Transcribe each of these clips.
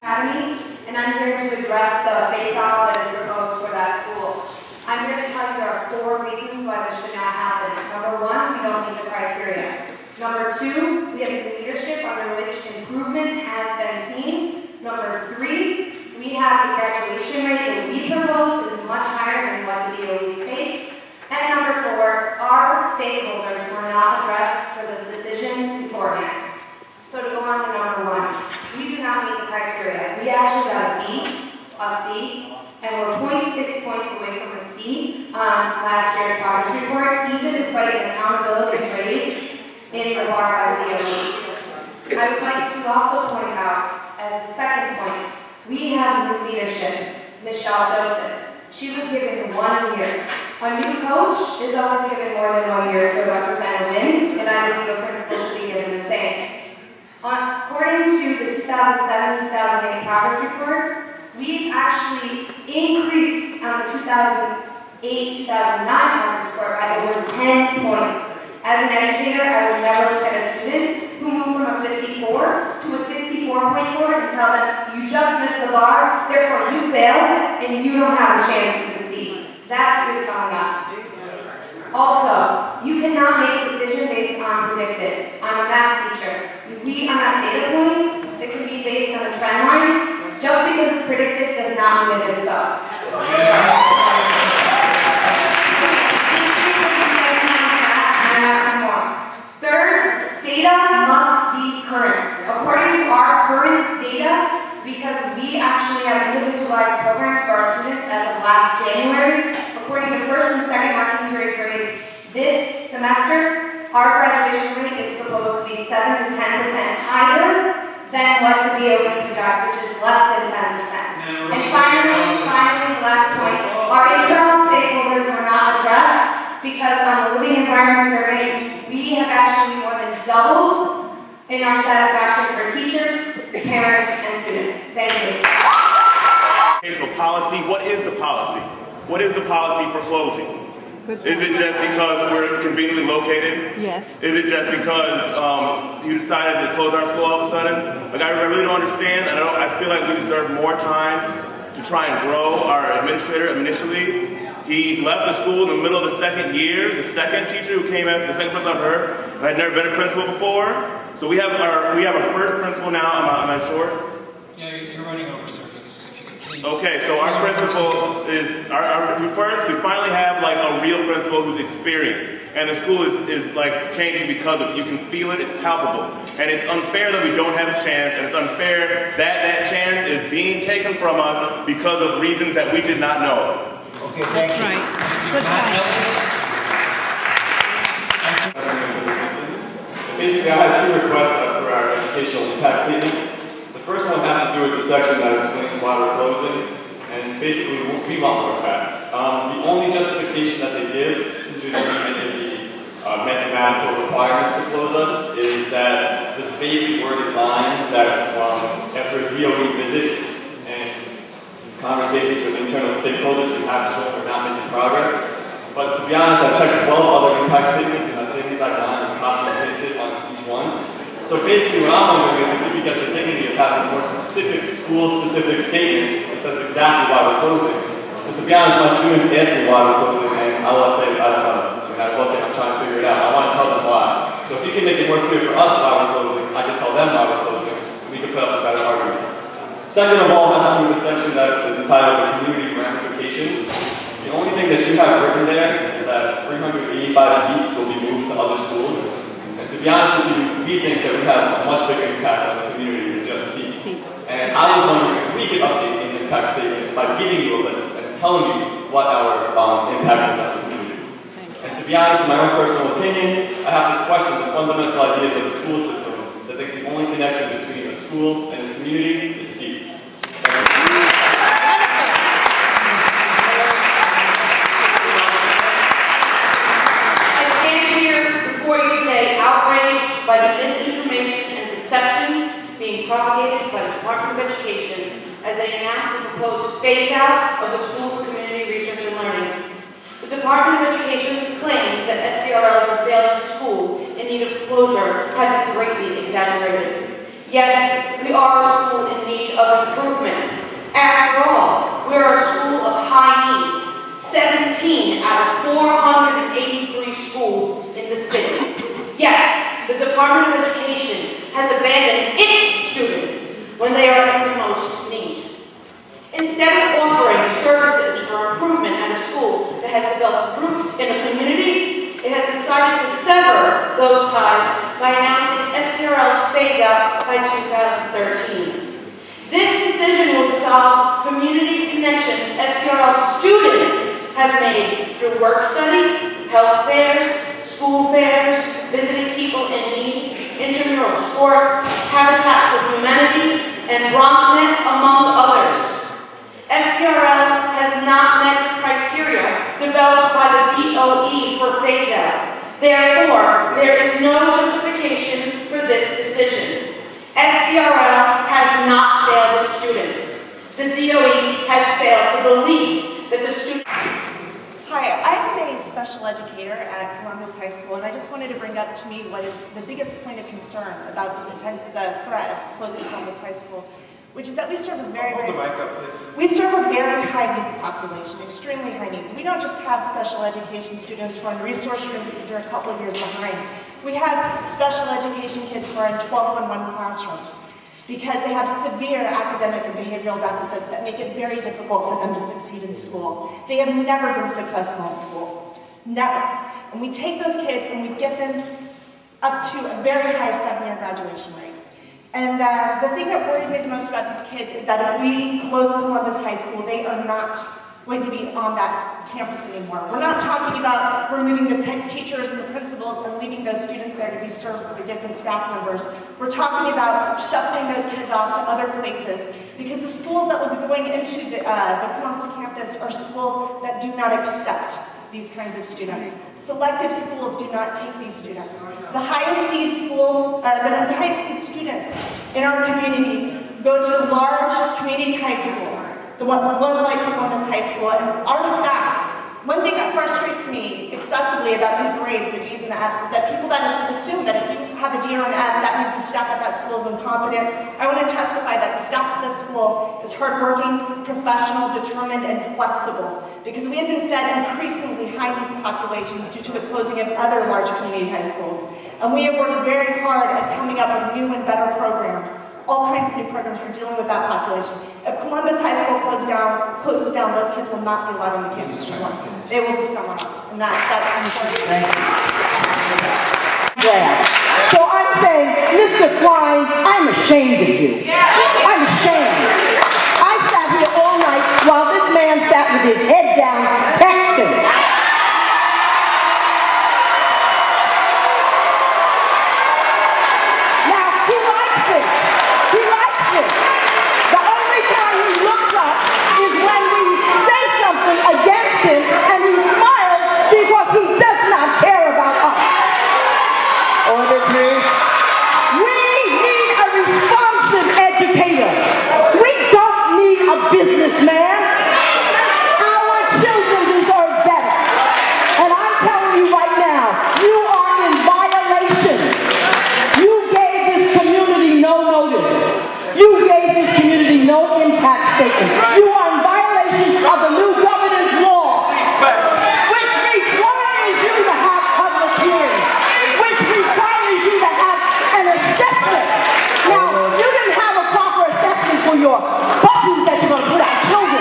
Academy, and I'm here to address the phase-out that is proposed for that school. I'm here to tell you there are 4 reasons why this should not happen. Number 1, we don't meet the criteria. Number 2, we have new leadership under which improvement has been seen. Number 3, we have the graduation rate that we propose is much higher than what the DOE states. And number 4, our stakeholders were not addressed for this decision beforehand. So to go on to number 1, we do not meet the criteria. We actually got a B, a C, and we're 0.6 points away from a C on last year's progress report, even despite an accountability raise in the bar by the DOE. I would like to also point out, as the second point, we have new leadership, Michelle Joseph. She was given 1 year. A new coach is always given more than 1 year to represent a win, and I believe a principal should be given the same. According to the 2007-2008 progress report, we've actually increased on the 2008-2009 progress report by over 10 points. As an educator, I would never look at a student who moved from a 54 to a 64.4 and tell them, you just missed the bar, therefore you failed, and you don't have a chance to succeed. That's what you're telling us. Also, you cannot make a decision based on predictives. I'm a math teacher. We are not data points that can be based on a trend line. Just because it's predictive does not mean it is so. Third, data must be current. According to our current data, because we actually have individualized programs for our students as of last January, according to first and second marking period grades this semester, our graduation rate is proposed to be 7 to 10% higher than what the DOE projects, which is less than 10%. And finally, the last point, our internal stakeholders were not addressed because on the Living Environment Survey, we have actually more than doubled in our satisfaction for teachers, parents, and students. Thank you. Educational policy, what is the policy? What is the policy for closing? Is it just because we're conveniently located? Yes. Is it just because you decided to close our school all of a sudden? Like, I really don't understand. I feel like we deserve more time to try and grow. Our administrator initially, he left the school in the middle of the second year. The second teacher who came in, the second principal I've heard, had never been a principal before. So we have our first principal now. Am I sure? Yeah, you're running over, sir. Okay, so our principal is, we finally have like a real principal who's experienced. And the school is like changing because of it. You can feel it, it's palpable. And it's unfair that we don't have a chance, and it's unfair that that chance is being taken from us because of reasons that we did not know. Okay, thank you. Right. Good point. Basically, I had 2 requests as per our educational impact statement. The first one has to do with the section that explains why we're closing, and basically we want more facts. The only justification that they give, since we don't meet any of the mathematical requirements to close us, is that this vaguely worded line that after a DOE visit and conversations with internal stakeholders, we have shown we're not making progress. But to be honest, I checked 12 other impact statements, and that same exact line is copied and pasted onto each one. So basically what I'm wondering is if we could get the dignity of having a more specific, school-specific statement that says exactly why we're closing. Because to be honest, my students ask me why we're closing, and I will say, I don't know. I mean, I look and I'm trying to figure it out. I want to tell them why. So if you can make it more clear for us why we're closing, I can tell them why we're closing, and we can put up a better argument. Second of all, has to do with the section that is entitled the community ramifications. The only thing that you have written there is that 385 seats will be moved to other schools. And to be honest with you, we think that we have a much bigger impact on the community than just seats. And I was wondering if we could update the impact statement by giving you a list and telling you what our impact is on the community. And to be honest, in my own personal opinion, I have to question the fundamental ideas of the school system that thinks the only connection between a school and its community is seats. By the misinformation and deception being propagated by the Department of Education as they announced the proposed phase-out of the School for Community Research and Learning. The Department of Education's claims that SCRL is a failing school in need of closure have been greatly exaggerated. Yes, we are a school in need need of improvement. After all, we're a school of high needs. 17 out of 483 schools in the city. Yet, the Department of Education has abandoned its students when they are in the most need. Instead of offering services for improvement at a school that has developed roots in a community, it has decided to sever those ties by announcing SCRL's phase-out by 2013. This decision will dissolve community connections SCRL students have made through work study, health fairs, school fairs, visiting people in need, intramural sports, Habitat for Humanity, and BronxNet, among others. SCRL has not met the criteria developed by the DOE for phase-out. Therefore, there is no justification for this decision. SCRL has not failed its students. The DOE has failed to believe that the students... Hi, I'm a special educator at Columbus High School, and I just wanted to bring up to me what is the biggest point of concern about the threat of closing Columbus High School, which is that we serve a very high needs population, extremely high needs. We don't just have special education students who are in resource room because they're a couple of years behind. We have special education kids who are in 12-on-1 classrooms because they have severe academic and behavioral deficits that make it very difficult for them to succeed in school. They have never been successful in school. Never. And we take those kids and we get them up to a very high 7-year graduation rate. And the thing that worries me the most about these kids is that if we close Columbus High School, they are not going to be on that campus anymore. We're not talking about removing the teachers and the principals and leaving those students there to be served with different staff members. We're talking about shuffling those kids off to other places because the schools that will be going into the Columbus campus are schools that do not accept these kinds of students. Selective schools do not take these students. The highest need schools, the highest need students in our community go to large community high schools, the ones like Columbus High School, and our staff. One thing that frustrates me excessively about these grades, the D's and the F's, is that people that assume that if you have a D or an F, that means the staff at that school is incompetent. I want to testify that the staff at this school is hardworking, professional, determined, and flexible, because we have been fed increasingly high needs populations due to the closing of other large community high schools. And we have worked very hard at coming up with new and better programs, all kinds of new programs for dealing with that population. If Columbus High School closes down, those kids will not be allowed on the campus anymore. They will be somewhere else, and that's important. Thank you. Yeah. So I'm saying, Mr. Klein, I'm ashamed of you. I'm ashamed. I sat here all night while this man sat with his head down, texting. Against him, and he smiles because he does not care about us. Order, please. We need a responsive educator. We don't need a businessman. Our children deserve better. And I'm telling you right now, you are in violation. You gave this community no notice. You gave this community no impact statement. You are in violation of the new governance law, which requires you to have public hearings, which requires you to have an assessment. Now, you didn't have a proper assessment for your buses that you're going to put out children.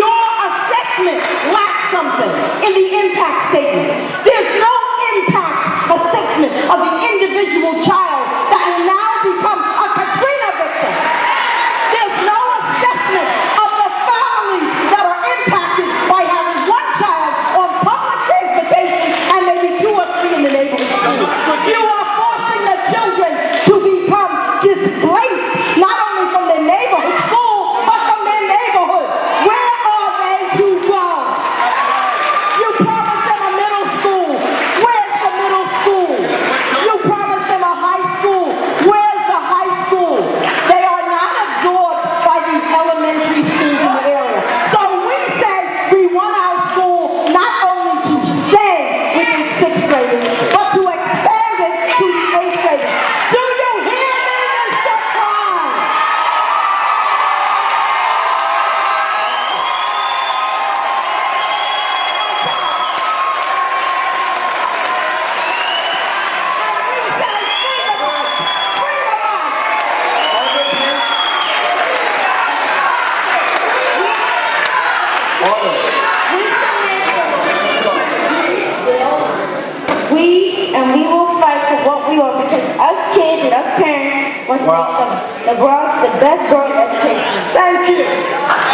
Your assessment lacks something in the impact statement. There's no impact assessment of the individual child that will now become a Katrina victim. There's no assessment We will fight for what we want because us kids and us parents want to make the Bronx the best growing education. Thank you.